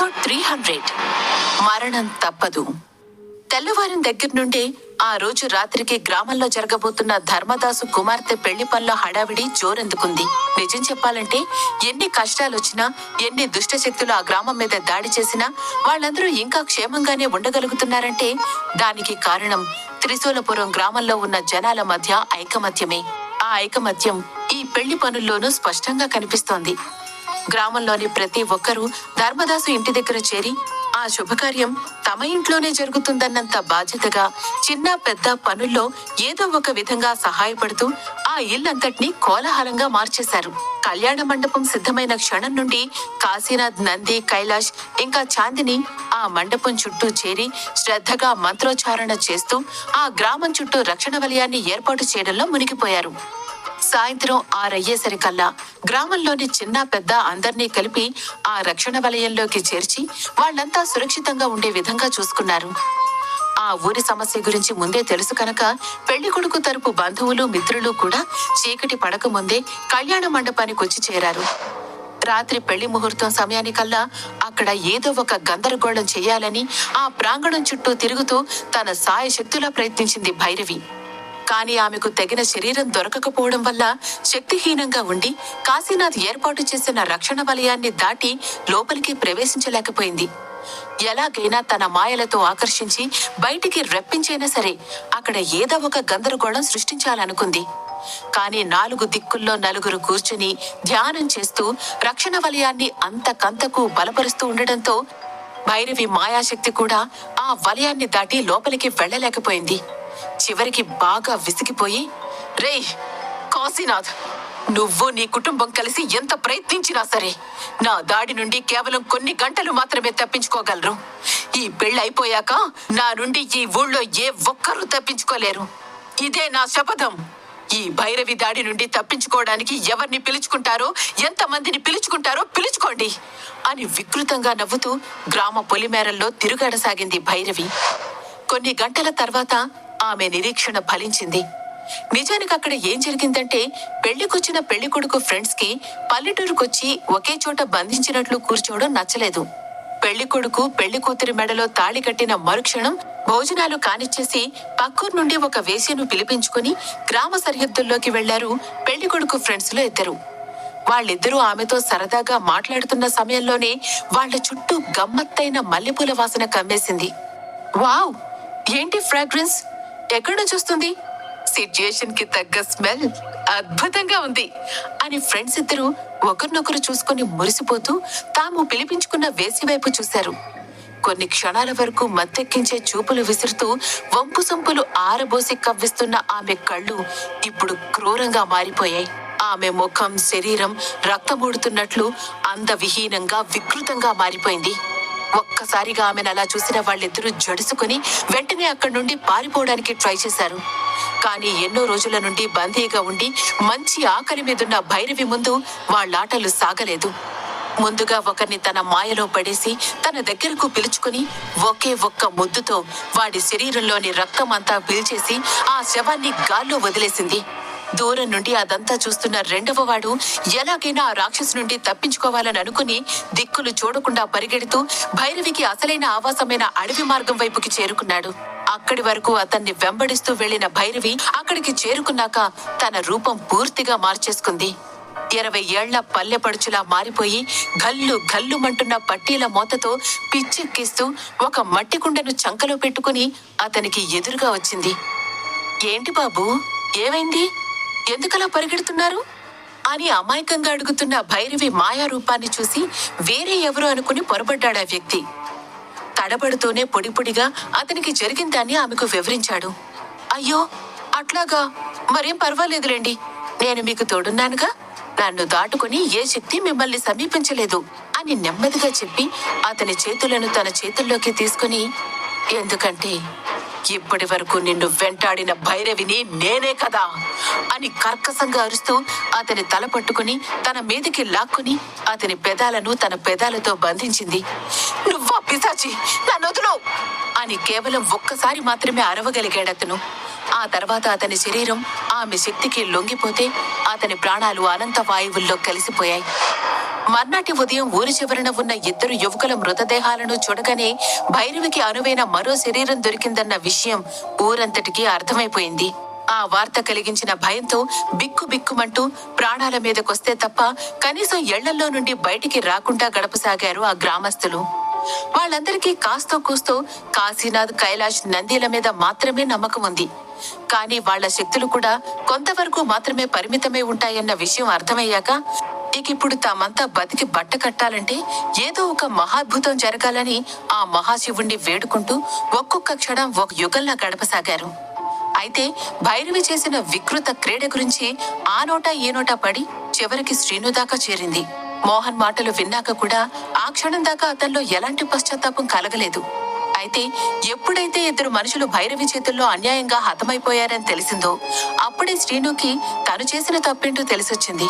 Episode 300 మరణం తప్పదు. తెల్లవారిన దగ్గర నుండి ఆ రోజు రాత్రికి గ్రామంలో జరగబోతున్న ధర్మదాసు కుమార్తె పెళ్లి పనుల హడావిడి జోరందుకుంది. నిజం చెప్పాలంటే ఎన్ని కష్టాలొచ్చినా, ఎన్ని దుష్ట శక్తులు ఆ గ్రామం మీద దాడి చేసినా వాళ్ళందరూ ఇంకా క్షేమంగానే ఉండగలుగుతున్నారంటే దానికి కారణం త్రిశూలపురం గ్రామంలో ఉన్న జనాల మధ్య ఐకమత్యమే. ఆ ఐకమత్యం ఈ పెళ్లి పనుల్లోనూ స్పష్టంగా కనిపిస్తోంది. గ్రామంలోని ప్రతి ఒక్కరూ ధర్మదాసు ఇంటి దగ్గర చేరి ఆ శుభకార్యం తమ ఇంట్లోనే జరుగుతుందన్నంత బాధ్యతగా చిన్న పెద్ద పనుల్లో ఏదో ఒక విధంగా సహాయపడుతూ ఆ ఇల్లంతటినీ కోలాహలంగా మార్చేశారు. కళ్యాణ మండపం సిద్ధమైన క్షణం నుండి కాశీనాథ్, నంది, కైలాష్ ఇంకా చాందిని ఆ మండపం చుట్టూ చేరి శ్రద్ధగా మంత్రోచ్చారణ చేస్తూ ఆ గ్రామం చుట్టూ రక్షణ వలయాన్ని ఏర్పాటు చేయడంలో మునిగిపోయారు. సాయంత్రం 6 అయ్యేసరికల్లా గ్రామంలోని చిన్న పెద్ద అందర్నీ కలిపి ఆ రక్షణ వలయంలోకి చేర్చి వాళ్లంతా సురక్షితంగా ఉండే విధంగా చూసుకున్నారు. ఆ ఊరి సమస్య గురించి ముందే తెలుసు కనుక పెళ్లి కొడుకు తరపు బంధువులు, మిత్రులు కూడా చీకటి పడకముందే కళ్యాణ మండపానికి వచ్చి చేరారు. రాత్రి పెళ్లి ముహూర్తం సమయానికల్లా అక్కడ ఏదో ఒక గందరగోళం చేయాలని ఆ ప్రాంగణం చుట్టూ తిరుగుతూ తన సాయశక్తులా ప్రయత్నించింది భైరవి. కానీ ఆమెకు తగిన శరీరం దొరకకపోవడం వల్ల శక్తిహీనంగా ఉండి కాశీనాథ్ ఏర్పాటు చేసిన రక్షణ వలయాన్ని దాటి లోపలికి ప్రవేశించలేకపోయింది. ఎలాగైనా తన మాయలతో ఆకర్షించి బయటికి రప్పించైనా సరే అక్కడ ఏదో ఒక గందరగోళం సృష్టించాలనుకుంది. కానీ 4 దిక్కుల్లో 9 కూర్చుని ధ్యానం చేస్తూ రక్షణ వలయాన్ని అంతకంతకు బలపరుస్తూ ఉండడంతో భైరవి మాయాశక్తి కూడా ఆ వలయాన్ని దాటి లోపలికి వెళ్లలేకపోయింది. చివరికి బాగా విసిగిపోయి, రేయ్ కాశీనాథ్, నువ్వు నీ కుటుంబం కలిసి ఎంత ప్రయత్నించినా సరే నా దాడి నుండి కేవలం కొన్ని గంటలు మాత్రమే తప్పించుకోగలరు. ఈ పెళ్లి అయిపోయాక నా నుండి ఈ ఊళ్ళో ఏ ఒక్కరూ తప్పించుకోలేరు. ఇదే నా శపథం. ఈ భైరవి దాడి నుండి తప్పించుకోవడానికి ఎవరిని పిలుచుకుంటారో, ఎంతమందిని పిలుచుకుంటారో పిలుచుకోండి అని వికృతంగా నవ్వుతూ గ్రామ పొలిమేరల్లో తిరుగాడసాగింది భైరవి. కొన్ని గంటల తర్వాత ఆమె నిరీక్షణ ఫలించింది. నిజానికి అక్కడ ఏం జరిగిందంటే, పెళ్లికొచ్చిన పెళ్లి కొడుకు ఫ్రెండ్స్ కి పల్లెటూరుకొచ్చి ఒకే చోట బంధించినట్లు కూర్చోవడం నచ్చలేదు. పెళ్లి కొడుకు పెళ్లి కూతురి మెడలో తాళి కట్టిన మరుక్షణం భోజనాలు కానిచ్చేసి పక్కూరు నుండి ఒక వేశ్యను పిలిపించుకుని గ్రామ సరిహద్దుల్లోకి వెళ్లారు పెళ్లి కొడుకు ఫ్రెండ్స్ లో 2. వాళ్ళిద్దరూ ఆమెతో సరదాగా మాట్లాడుతున్న సమయంలోనే వాళ్ల చుట్టూ గమ్మత్తైన మల్లెపూల వాసన కమ్మేసింది. వావ్, ఏంటి ఫ్రాగ్రెన్స్, ఎక్కడి నుంచి వస్తుంది? సిచ్యుయేషన్ కి తగ్గ స్మెల్ అద్భుతంగా ఉంది అని ఫ్రెండ్స్ ఇద్దరు ఒకరినొకరు చూసుకుని మురిసిపోతూ తాము పిలిపించుకున్న వేసి వైపు చూశారు. కొన్ని క్షణాల వరకు మత్తెక్కించే చూపులు విసురుతూ వంపు సొంపులు ఆరబోసి కవ్విస్తున్న ఆమె కళ్ళు ఇప్పుడు క్రూరంగా మారిపోయాయి. ఆమె ముఖం, శరీరం రక్తమూడుతున్నట్లు అందవిహీనంగా వికృతంగా మారిపోయింది. ఒక్కసారిగా ఆమెను అలా చూసిన వాళ్ళిద్దరూ జడుసుకుని వెంటనే అక్కడి నుండి పారిపోవడానికి ట్రై చేశారు. కానీ ఎన్నో రోజుల నుండి బందీగా ఉండి మంచి ఆకలి మీదున్న భైరవి ముందు వాళ్ళాటలు సాగలేదు. ముందుగా ఒకరిని తన మాయలో పడేసి తన దగ్గరకు పిలుచుకుని ఒకే ఒక్క ముద్దుతో వాడి శరీరంలోని రక్తమంతా పీల్చేసి ఆ శవాన్ని గాల్లో వదిలేసింది. దూరం నుండి అదంతా చూస్తున్న రెండవ వాడు ఎలాగైనా ఆ రాక్షసు నుండి తప్పించుకోవాలని అనుకుని దిక్కులు చూడకుండా పరిగెడుతూ భైరవికి అసలైన ఆవాసమైన అడవి మార్గం వైపుకి చేరుకున్నాడు. అక్కడి వరకు అతన్ని వెంబడిస్తూ వెళ్లిన భైరవి అక్కడికి చేరుకున్నాక తన రూపం పూర్తిగా మార్చేసుకుంది. 20 ఏళ్ల పల్లెపడుచులా మారిపోయి గల్లు గల్లుమంటున్న పట్టీల మోతతో పిచ్చెక్కిస్తూ ఒక మట్టి కుండను చంకలో పెట్టుకుని అతనికి ఎదురుగా వచ్చింది. ఏంటి బాబూ, ఏమైంది, ఎందుకలా పరిగెడుతున్నారు అని అమాయకంగా అడుగుతున్న భైరవి మాయా రూపాన్ని చూసి వేరే ఎవరు అనుకుని పొరబడ్డాడా వ్యక్తి. తడబడుతూనే పొడి పొడిగా అతనికి జరిగిందాన్ని ఆమెకు వివరించాడు. అయ్యో అట్లాగా, మరేం పర్వాలేదులేండి, నేను మీకు తోడున్నానుగా, నన్ను దాటుకుని ఏ శక్తి మిమ్మల్ని సమీపించలేదు అని నెమ్మదిగా చెప్పి అతని చేతులను తన చేతుల్లోకి తీసుకుని, ఎందుకంటే ఇప్పటి వరకు నిన్ను వెంటాడిన భైరవిని నేనే కదా అని కర్కశంగా అరుస్తూ అతని తల పట్టుకుని తన మీదికి లాక్కుని అతని పెదాలను తన పెదాలతో బంధించింది. నువ్వా పిశాచి, నన్నొదులు అని కేవలం ఒక్కసారి మాత్రమే అరవగలిగాడతను. ఆ తర్వాత అతని శరీరం ఆమె శక్తికి లొంగిపోతే అతని ప్రాణాలు అనంత వాయువుల్లో కలిసిపోయాయి. మర్నాటి ఉదయం ఊరి చివరన ఉన్న ఇద్దరు యువకుల మృతదేహాలను చూడగానే భైరవికి అనువైన మరో శరీరం దొరికిందన్న విషయం ఊరంతటికీ అర్థమైపోయింది. ఆ వార్త కలిగించిన భయంతో బిక్కుబిక్కుమంటూ ప్రాణాల మీదకొస్తే తప్ప కనీసం ఇళ్లల్లో నుండి బయటికి రాకుండా గడపసాగారు ఆ గ్రామస్తులు. వాళ్ళందరికీ కాస్తో కూస్తో కాశీనాథ్, కైలాష్, నందీల మీద మాత్రమే నమ్మకం ఉంది. కానీ వాళ్ల శక్తులు కూడా కొంతవరకు మాత్రమే పరిమితమై ఉంటాయన్న విషయం అర్థమయ్యాక ఇకిప్పుడు తామంతా బతికి బట్ట కట్టాలంటే ఏదో ఒక మహాద్భుతం జరగాలని ఆ మహాశివుణ్ణి వేడుకుంటూ ఒక్కొక్క క్షణం ఒక యుగంలా గడపసాగారు. అయితే భైరవి చేసిన వికృత క్రీడ గురించి ఆ నోటా ఈ నోటా పడి చివరికి శ్రీను దాకా చేరింది. మోహన్ మాటలు విన్నాక కూడా ఆ క్షణం దాకా అతనిలో ఎలాంటి పశ్చాత్తాపం కలగలేదు. అయితే ఎప్పుడైతే ఇద్దరు మనుషులు భైరవి చేతుల్లో అన్యాయంగా హతమైపోయారని తెలిసిందో అప్పుడే శ్రీనుకి తను చేసిన తప్పేంటో తెలిసొచ్చింది.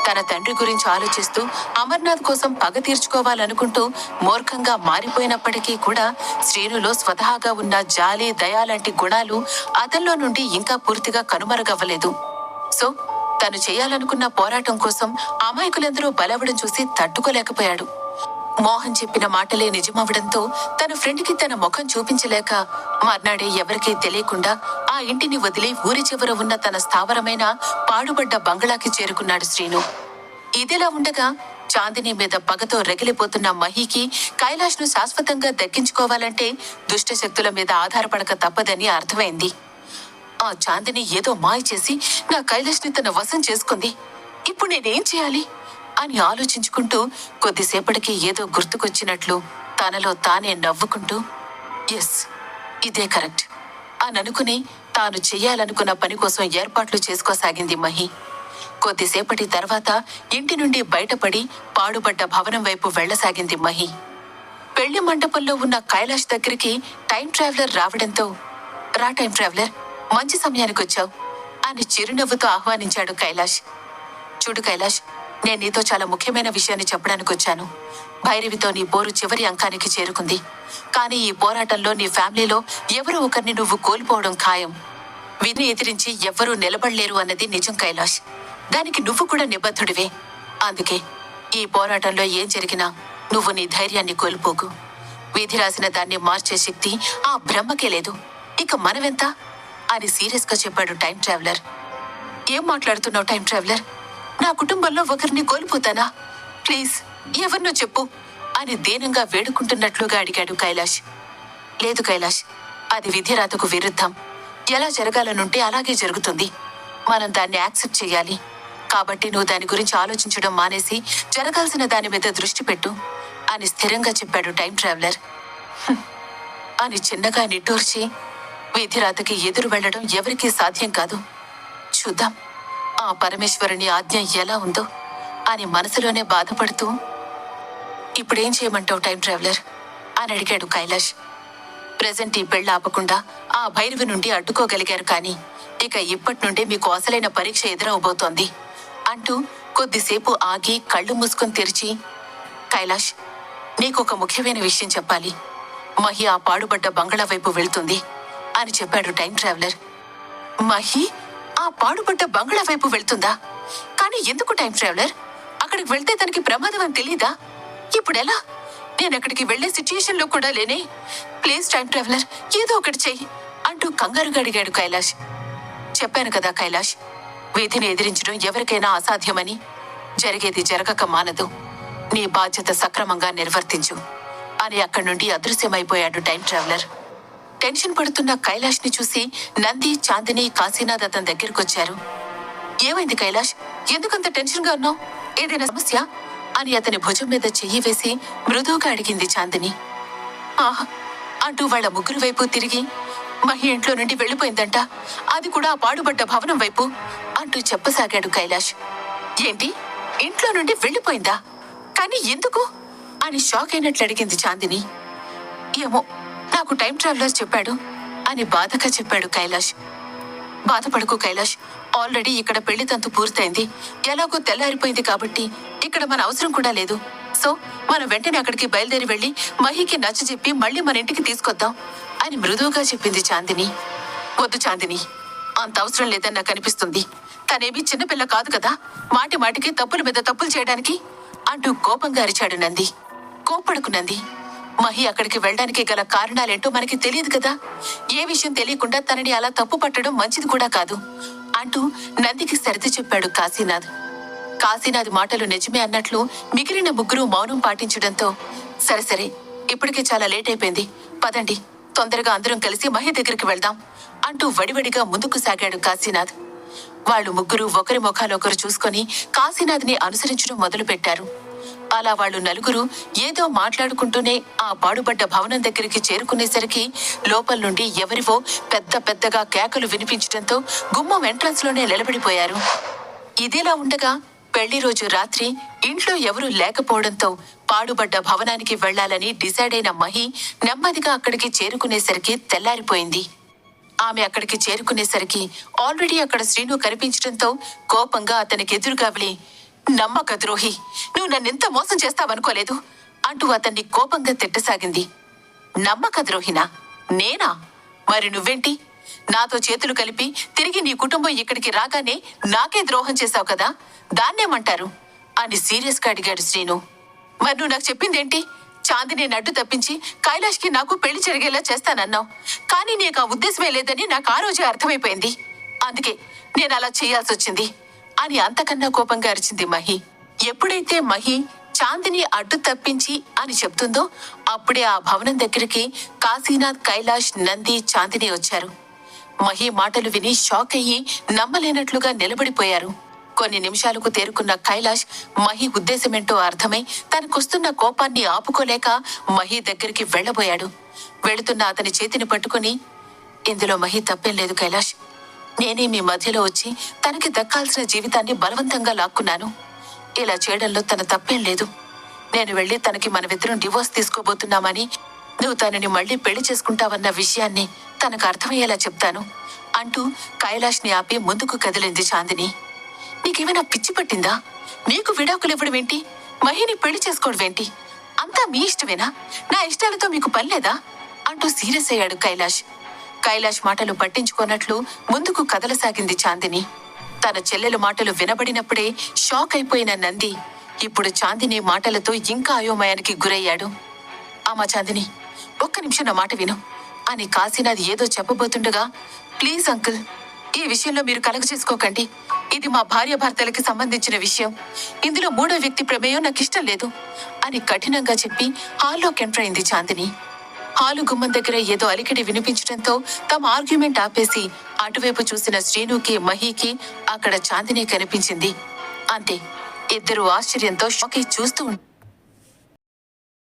తన తండ్రి గురించి ఆలోచిస్తూ అమర్నాథ్ కోసం పగ తీర్చుకోవాలనుకుంటూ మూర్ఖంగా మారిపోయినప్పటికీ కూడా శ్రీనులో స్వతహాగా ఉన్న జాలి, దయ లాంటి గుణాలు అతనిలో నుండి ఇంకా పూర్తిగా కనుమరుగవ్వలేదు. సో తను చేయాలనుకున్న పోరాటం కోసం అమాయకులందరూ బలవడం చూసి తట్టుకోలేకపోయాడు. మోహన్ చెప్పిన మాటలే నిజమవడంతో తన ఫ్రెండ్కి తన ముఖం చూపించలేక మర్నాడే ఎవరికీ తెలియకుండా ఆ ఇంటిని వదిలి ఊరి చివర ఉన్న తన స్థావరమైన పాడుబడ్డ బంగళాకి చేరుకున్నాడు శ్రీను. ఇదిలా ఉండగా చాందిని మీద పగతో రగిలిపోతున్న మహీకి కైలాష్ ను శాశ్వతంగా దక్కించుకోవాలంటే దుష్ట శక్తుల మీద ఆధారపడక తప్పదని అర్థమైంది. ఆ చాందిని ఏదో మాయ చేసి నా కైలాష్ ని తన వశం చేసుకుంది. ఇప్పుడు నేనేం చేయాలి అని ఆలోచించుకుంటూ కొద్దిసేపటికి ఏదో గుర్తుకొచ్చినట్లు తనలో తానే నవ్వుకుంటూ ఎస్, ఇదే కరెక్ట్ అని అనుకుని తాను చెయ్యాలనుకున్న పని కోసం ఏర్పాట్లు చేసుకోసాగింది మహి. కొద్దిసేపటి తర్వాత ఇంటి నుండి బయటపడి పాడుబడ్డ భవనం వైపు వెళ్లసాగింది మహి. పెళ్లి మండపంలో ఉన్న కైలాష్ దగ్గరికి టైం ట్రావెలర్ రావడంతో రా టైం ట్రావెలర్, మంచి సమయానికి వచ్చావు అని చిరునవ్వుతో ఆహ్వానించాడు కైలాష్. చూడు కైలాష్, నేను నీతో చాలా ముఖ్యమైన విషయాన్ని చెప్పడానికి వచ్చాను. భైరవితో నీ పోరు చివరి అంకానికి చేరుకుంది. కానీ ఈ పోరాటంలో నీ ఫ్యామిలీలో ఎవరో ఒకరిని నువ్వు కోల్పోవడం ఖాయం. విధిని ఎదిరించి ఎవ్వరూ నిలబడలేరు అన్నది నిజం కైలాష్. దానికి నువ్వు కూడా నిబద్ధుడివే. అందుకే ఈ పోరాటంలో ఏం జరిగినా నువ్వు నీ ధైర్యాన్ని కోల్పోకు. విధి రాసిన దాన్ని మార్చే శక్తి ఆ బ్రహ్మకే లేదు. ఇక మనమెంత అని సీరియస్ గా చెప్పాడు టైం ట్రావెలర్. ఏం మాట్లాడుతున్నావు టైం ట్రావెలర్? నా కుటుంబంలో ఒకరిని కోల్పోతానా? ప్లీజ్ ఎవరినో చెప్పు అని దీనంగా వేడుకుంటున్నట్లుగా అడిగాడు కైలాష్. లేదు కైలాష్, అది విధిరాతకు విరుద్ధం. ఎలా జరగాలనుంటే అలాగే జరుగుతుంది. మనం దాన్ని యాక్సెప్ట్ చేయాలి. కాబట్టి నువ్వు దాని గురించి ఆలోచించడం మానేసి జరగాల్సిన దాని మీద దృష్టి పెట్టు అని స్థిరంగా చెప్పాడు టైం ట్రావెలర్. అని చిన్నగా నిట్టూర్చి విధిరాతకి ఎదురు వెళ్లడం ఎవరికీ సాధ్యం కాదు. చూద్దాం ఆ పరమేశ్వరుని ఆజ్ఞ ఎలా ఉందో అని మనసులోనే బాధపడుతూ ఇప్పుడేం చేయమంటావు టైం ట్రావెలర్ అని అడిగాడు కైలాష్. ప్రెజెంట్ ఈ పెళ్లి ఆపకుండా ఆ భైరవి నుండి అడ్డుకోగలిగారు, కానీ ఇక ఇప్పటి నుండి మీకు అసలైన పరీక్ష ఎదురవబోతోంది అంటూ కొద్దిసేపు ఆగి కళ్ళు మూసుకొని తెరిచి, కైలాష్, నీకొక ముఖ్యమైన విషయం చెప్పాలి. మహి ఆ పాడుబడ్డ బంగళా వైపు వెళ్తుంది అని చెప్పాడు టైం ట్రావెలర్. మహి ఆ పాడుబడ్డ బంగళా వైపు వెళ్తుందా? కానీ ఎందుకు టైం ట్రావెలర్? అక్కడికి వెళ్తే తనకి ప్రమాదం అని తెలీదా? ఇప్పుడెలా? నేను అక్కడికి వెళ్లే సిచ్యుయేషన్ లో కూడా లేనే. ప్లీజ్ టైం ట్రావెలర్, ఏదో ఒకటి చెయ్యి అంటూ కంగారుగా అడిగాడు కైలాష్. చెప్పాను కదా కైలాష్, విధిని ఎదిరించడం ఎవరికైనా అసాధ్యమని. జరిగేది జరగక మానదు. నీ బాధ్యత సక్రమంగా నిర్వర్తించు అని అక్కడి నుండి అదృశ్యమైపోయాడు టైం ట్రావెలర్. టెన్షన్ పడుతున్న కైలాష్ ని చూసి నంది, చాందిని, కాశీనాథ్ అతని దగ్గరకొచ్చారు. ఏమైంది కైలాష్? ఎందుకంత టెన్షన్ గా ఉన్నావు? ఏదైనా సమస్య అని అతని భుజం మీద చెయ్యి వేసి మృదువుగా అడిగింది చాందిని. ఆహ్ అంటూ వాళ్ళ ముగ్గురు వైపు తిరిగి, మహి ఇంట్లో నుండి వెళ్లిపోయిందంట, అది కూడా ఆ పాడుబడ్డ భవనం వైపు అంటూ చెప్పసాగాడు కైలాష్. ఏంటి, ఇంట్లో నుండి వెళ్లిపోయిందా? కానీ ఎందుకు అని షాక్ అయినట్లు అడిగింది చాందిని. ఏమో, నాకు టైం ట్రావెలర్ చెప్పాడు అని బాధగా చెప్పాడు కైలాష్. బాధపడుకు కైలాష్, ఆల్రెడీ ఇక్కడ పెళ్లి తంతు పూర్తయింది. ఎలాగో తెల్లారిపోయింది కాబట్టి ఇక్కడ మన అవసరం కూడా లేదు. సో మనం వెంటనే అక్కడికి బయలుదేరి వెళ్లి మహికి నచ్చజెప్పి మళ్ళీ మన ఇంటికి తీసుకొద్దాం అని మృదువుగా చెప్పింది చాందిని. వద్దు చాందిని, అంత అవసరం లేదని నాకు అనిపిస్తుంది. తనేమీ చిన్నపిల్ల కాదు కదా, మాటి మాటికి తప్పుల మీద తప్పులు చేయడానికి. అంటూ కోపంగా అరిచాడు నంది. కోప్పడుకు నంది. మహి అక్కడికి వెళ్ళడానికి గల కారణాలేంటో మనకి తెలియదు కదా. ఏ విషయం తెలియకుండా తనని అలా తప్పు పట్టడం మంచిది కూడా కాదు అంటూ నందికి సరిది చెప్పాడు కాశీనాథ్. కాశీనాథ్ మాటలు నిజమే అన్నట్లు మిగిలిన ముగ్గురు మౌనం పాటించడంతో సరే సరే, ఇప్పటికే చాలా లేట్ అయిపోయింది, పదండి, తొందరగా అందరం కలిసి మహి దగ్గరికి వెళ్దాం అంటూ వడివడిగా ముందుకు సాగాడు కాశీనాథ్. వాళ్ళు ముగ్గురు ఒకరి ముఖాలొకరు చూసుకొని కాశీనాథ్ని అనుసరించడం మొదలుపెట్టారు. అలా వాళ్ళు నలుగురు ఏదో మాట్లాడుకుంటూనే ఆ పాడుబడ్డ భవనం దగ్గరికి చేరుకునేసరికి లోపల నుండి ఎవరివో పెద్ద పెద్దగా కేకలు వినిపించడంతో గుమ్మం ఎంట్రన్స్ లోనే నిలబడిపోయారు. ఇదిలా ఉండగా పెళ్లి రోజు రాత్రి ఇంట్లో ఎవరూ లేకపోవడంతో పాడుబడ్డ భవనానికి వెళ్లాలని డిసైడ్ అయిన మహి నెమ్మదిగా అక్కడికి చేరుకునేసరికి తెల్లారిపోయింది. ఆమె అక్కడికి చేరుకునేసరికి ఆల్రెడీ అక్కడ శ్రీను కనిపించడంతో కోపంగా అతనికి ఎదురుగా వెళ్ళి, నమ్మక ద్రోహి, నువ్వు నన్నెంత మోసం చేస్తావనుకోలేదు అంటూ అతన్ని కోపంగా తిట్టసాగింది. నమ్మక ద్రోహినా? నేనా? మరి నువ్వేంటి? నాతో చేతులు కలిపి తిరిగి నీ కుటుంబం ఇక్కడికి రాగానే నాకే ద్రోహం చేశావు కదా, దాన్నేమంటారు అని సీరియస్ గా అడిగాడు శ్రీను. మరి నువ్వు నాకు చెప్పిందేంటి? చాందిని అడ్డు తప్పించి కైలాష్కి నాకు పెళ్లి జరిగేలా చేస్తానన్నావు. కానీ నీకు ఆ ఉద్దేశమే లేదని నాకు ఆ రోజే అర్థమైపోయింది. అందుకే నేను అలా చేయాల్సి వచ్చింది అని అంతకన్నా కోపంగా అరిచింది మహి. ఎప్పుడైతే మహి చాందిని అడ్డు తప్పించి అని చెప్తుందో అప్పుడే ఆ భవనం దగ్గరికి కాశీనాథ్, కైలాష్, నంది, చాందిని వచ్చారు. మహి మాటలు విని షాక్ అయ్యి నమ్మలేనట్లుగా నిలబడిపోయారు. కొన్ని నిమిషాలకు తేరుకున్న కైలాష్ మహి ఉద్దేశమేంటో అర్థమై తనకొస్తున్న కోపాన్ని ఆపుకోలేక మహి దగ్గరికి వెళ్లబోయాడు. వెళుతున్న అతని చేతిని పట్టుకుని, ఇందులో మహి తప్పేం లేదు కైలాష్, నేనే మీ మధ్యలో వచ్చి తనకి దక్కాల్సిన జీవితాన్ని బలవంతంగా లాక్కున్నాను. ఇలా చేయడంలో తన తప్పేం లేదు. నేను వెళ్లి తనకి మనమిద్దరం డివోర్స్ తీసుకోబోతున్నామని, నువ్వు తనని మళ్లీ పెళ్లి చేసుకుంటావన్న విషయాన్ని తనకు అర్థమయ్యేలా చెప్తాను అంటూ కైలాష్ని ఆపి ముందుకు కదిలింది చాందిని. నీకేమైనా పిచ్చి పట్టిందా? నీకు విడాకులివ్వడమేంటి, మహిని పెళ్లి చేసుకోవడమేంటి? అంతా మీ ఇష్టమేనా? నా ఇష్టాలతో మీకు పనిలేదా అంటూ సీరియస్ అయ్యాడు కైలాష్. కైలాష్ మాటలు పట్టించుకోనట్లు ముందుకు కదలసాగింది చాందిని. తన చెల్లెలు మాటలు వినబడినప్పుడే షాక్ అయిపోయిన నంది ఇప్పుడు చాందిని మాటలతో ఇంకా అయోమయానికి గురయ్యాడు. అమ్మా చాందిని, ఒక్క నిమిషం నా మాట విను అని కాశీనాథ్ ఏదో చెప్పబోతుండగా, ప్లీజ్ అంకుల్, ఈ విషయంలో మీరు కలగ చేసుకోకండి. ఇది మా భార్యాభర్తలకి సంబంధించిన విషయం. ఇందులో మూడో వ్యక్తి ప్రమేయం నాకు ఇష్టం లేదు అని కఠినంగా చెప్పి హాల్లోకి ఎంటర్ అయింది చాందిని. హాలు గుమ్మం దగ్గర ఏదో అలికిడి వినిపించడంతో తమ ఆర్గ్యుమెంట్ ఆపేసి అటువైపు చూసిన శ్రీనుకి, మహికి అక్కడ చాందిని కనిపించింది. అంతే, ఇద్దరు ఆశ్చర్యంతో షాక్ అయి చూస్తూ